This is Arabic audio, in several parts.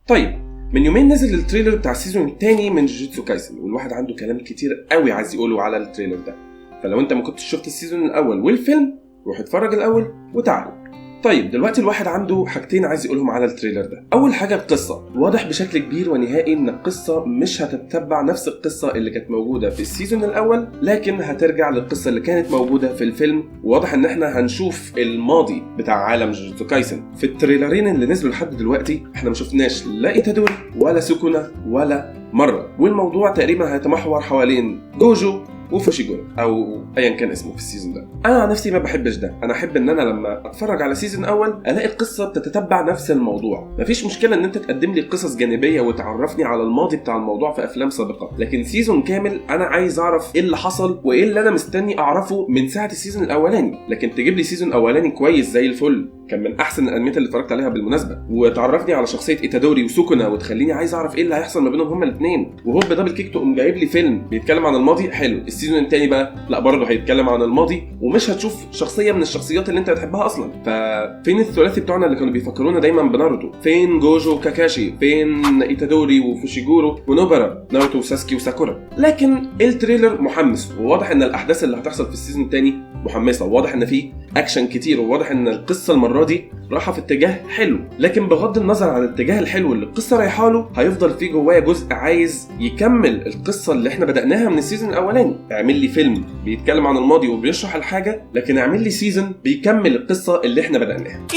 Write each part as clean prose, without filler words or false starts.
طيب من يومين نزل التريلر بتاع السيزون الثاني من جوجوتسو كايسن، والواحد عنده كلام كتير قوي عايز يقوله على التريلر ده. فلو انت ما كنتش شفت السيزون الاول والفيلم روح اتفرج الاول وتعال. طيب دلوقتي الواحد عنده حاجتين عايز يقولهم على التريلر ده. اول حاجه القصه، واضح بشكل كبير ونهائي ان القصه مش هتتبع نفس القصه اللي كانت موجوده في السيزون الاول، لكن هترجع للقصه اللي كانت موجوده في الفيلم. وواضح ان احنا هنشوف الماضي بتاع عالم جوجوتسو كايسن. في التريلرين اللي نزلوا لحد دلوقتي احنا ما شفناش لا ايتادوري ولا سوكونا ولا مره، والموضوع تقريبا هيتمحور حوالين جوجو وفوشيجورو او ايا كان اسمه في السيزون ده. انا عن نفسي ما بحبش ده، انا احب ان انا لما اتفرج على سيزون اول الاقي القصه بتتتبع نفس الموضوع. مفيش مشكله ان انت تقدم لي قصص جانبيه وتعرفني على الماضي بتاع الموضوع في افلام سابقه، لكن سيزون كامل انا عايز اعرف ايه اللي حصل وايه اللي انا مستني اعرفه من ساعه السيزون الاولاني. لكن تجيب لي سيزون اولاني كويس زي الفل، كان من احسن الانميات اللي اتفرجت عليها بالمناسبه، وتعرفني على شخصيه ايتادوري وسوكونا وتخليني عايز اعرف ايه اللي هيحصل ما بينهم هما الاثنين، وهوب دبل كيك تقوم جايب لي فيلم بيتكلم عن الماضي حلو. السيزون الثاني بقى لا برضه هيتكلم عن الماضي ومش هتشوف شخصيه من الشخصيات اللي انت بتحبها اصلا. ففين الثلاثي بتوعنا اللي كانوا بيفكرونا دايما بناروتو؟ فين جوجو وكاكاشي؟ فين ايتادوري وفوشيجورو ونوبارا؟ ناروتو وساسكي وساكورا. لكن التريلر محمس، وواضح ان الاحداث اللي هتحصل في السيزون الثاني محمسه، وواضح ان في اكشن كتير، وواضح ان القصه المره دي رايحه في اتجاه حلو. لكن بغض النظر عن الاتجاه الحلو اللي القصه رايحه له، هيفضل في جوايا جزء عايز يكمل القصه اللي احنا بدأناها من السيزون الاولاني. اعمل لي فيلم بيتكلم عن الماضي وبيشرح الحاجه، لكن اعمل لي سيزون بيكمل القصه اللي احنا بدأناها.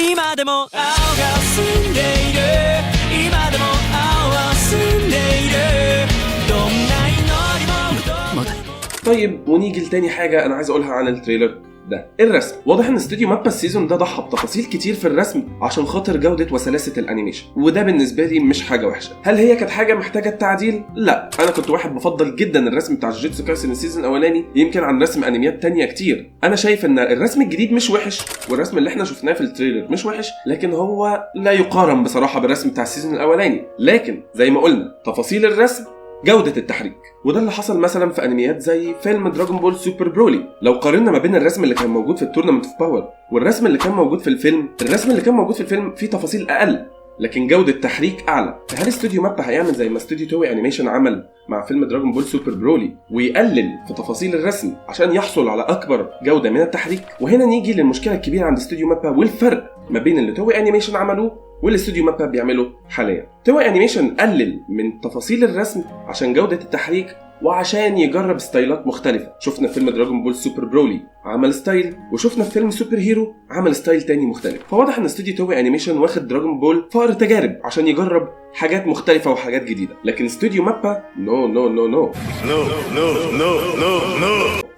طيب ونيجي لتاني حاجه انا عايز اقولها عن التريلر ده، الرسم. واضح ان استوديو مابا السيزون ده ضحى بتفاصيل كتير في الرسم عشان خاطر جودة وسلاسة الانيميشن، وده بالنسبة لي مش حاجة وحشة. هل هي كانت حاجة محتاجة التعديل؟ لا، انا كنت واحد بفضل جدا الرسم بتاع جوجوتسو كايسن السيزون الاولاني يمكن عن رسم انميات تانية كتير. انا شايف ان الرسم الجديد مش وحش، والرسم اللي احنا شفناه في التريلر مش وحش، لكن هو لا يقارن بصراحة بالرسم بتاع السيزون الاولاني. لكن زي ما قلنا تفاصيل الرسم، جودة التحريك، وده اللي حصل مثلا في انميات زي فيلم دراغون بول سوبر برولي. لو قارنا ما بين الرسم اللي كان موجود في التورنمنت اوف باور والرسم اللي كان موجود في الفيلم، الرسم اللي كان موجود في الفيلم فيه تفاصيل اقل لكن جودة تحريك اعلى. فهل استوديو مابا هيعمل زي ما استوديو توي انيميشن عمل مع فيلم دراغون بول سوبر برولي ويقلل في تفاصيل الرسم عشان يحصل على اكبر جودة من التحريك؟ وهنا نيجي للمشكلة الكبيرة عند استوديو مابا والفرق ما بين اللي توي انيميشن عملوه واللي استوديو مابا بيعمله حاليا. توي انيميشن قلل من تفاصيل الرسم عشان جودة التحريك وعشان يجرب ستايلات مختلفة. شفنا في فيلم دراغون بول سوبر برولي عمل ستايل، وشفنا في فيلم سوبر هيرو عمل ستايل تاني مختلف. فواضح ان استوديو توي انيميشن واخد دراغون بول فقر تجارب عشان يجرب حاجات مختلفة وحاجات جديدة، لكن استوديو مابا نو.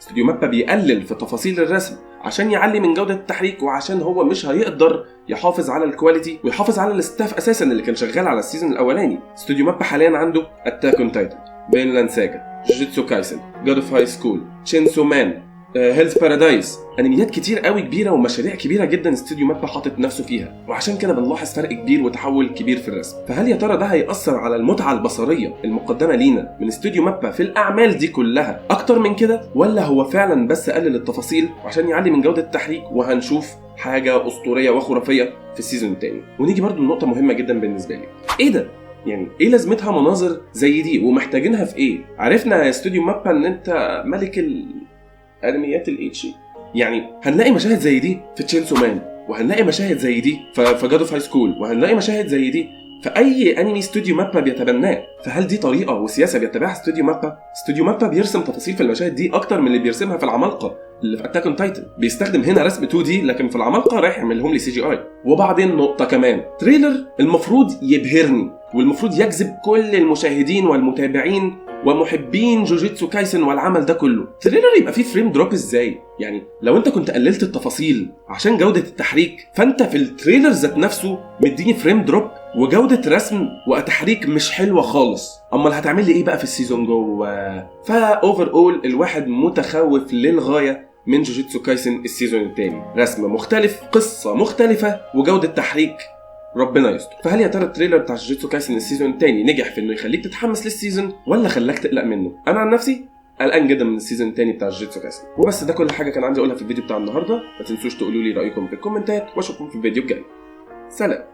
استوديو مابا بيقلل في تفاصيل الرسم عشان يعلي من جودة التحريك، وعشان هو مش هيقدر يحافظ على الكواليتي ويحافظ على الاستاف اساسا اللي كان شغال على السيزون الاولاني. استوديو مابا حاليا عنده اتاك اون تايتن، فينلاند ساجا، جوجوتسو كايسن، جاد اوف هاي سكول، تشينسو مان، هيلز بارادايس، انميات كتير قوي كبيره ومشاريع كبيره جدا استوديو مابا حاطط نفسه فيها، وعشان كده بنلاحظ فرق كبير وتحول كبير في الرسم. فهل يا ترى ده هيأثر على المتعه البصريه المقدمه لينا من استوديو مابا في الاعمال دي كلها اكتر من كده، ولا هو فعلا بس قلل التفاصيل عشان يعلي من جوده التحريك وهنشوف حاجه اسطوريه وخرافيه في السيزون الثاني؟ ونيجي برضو لنقطه مهمه جدا بالنسبه لي، ايه ده؟ يعني ايه لازمتها مناظر زي دي ومحتاجينها في ايه؟ عرفنا يا استوديو مابا ان انت ملك الانميات الاتشي، يعني هنلاقي مشاهد زي دي في تشينسو مان، وهنلاقي مشاهد زي دي في جاد اوف هاي سكول، وهنلاقي مشاهد زي دي في اي انمي استوديو مابا بيتبناه. فهل دي طريقه وسياسه بيتبعها استوديو مابا؟ استوديو مابا بيرسم تفاصيل في المشاهد دي اكتر من اللي بيرسمها في العمالقه اللي في اتاك اون تايتن. بيستخدم هنا رسم 2 دي، لكن في العمالقه رايح يعملهم لي سي جي اي. وبعدين نقطه كمان، تريلر المفروض يبهرني والمفروض يجذب كل المشاهدين والمتابعين ومحبين جوجوتسو كايسن والعمل ده كله. تريلر يبقى فيه فريم دروب ازاي؟ يعني لو انت كنت قللت التفاصيل عشان جودة التحريك، فانت في التريلر ذات نفسه مديني فريم دروب وجودة رسم وتحريك مش حلوة خالص. امال هتعمل لي ايه بقى في السيزون جوه؟ فاوفر اول الواحد متخوف للغاية من جوجوتسو كايسن السيزون الثاني. رسم مختلف، قصة مختلفة، وجودة تحريك ربنا يستر. فهل يا ترى التريلر بتاع جوجوتسو كايسن السيزون الثاني نجح في انه يخليك تتحمس للسيزون ولا خلاك تقلق منه؟ انا عن نفسي قلقان جدا من السيزون الثاني بتاع جوجوتسو كايسن. وبس، ده كل حاجه كان عندي اقولها في الفيديو بتاع النهارده. ما تنسوش تقولوا لي رايكم في الكومنتات، واشوفكم في الفيديو الجاي. سلام.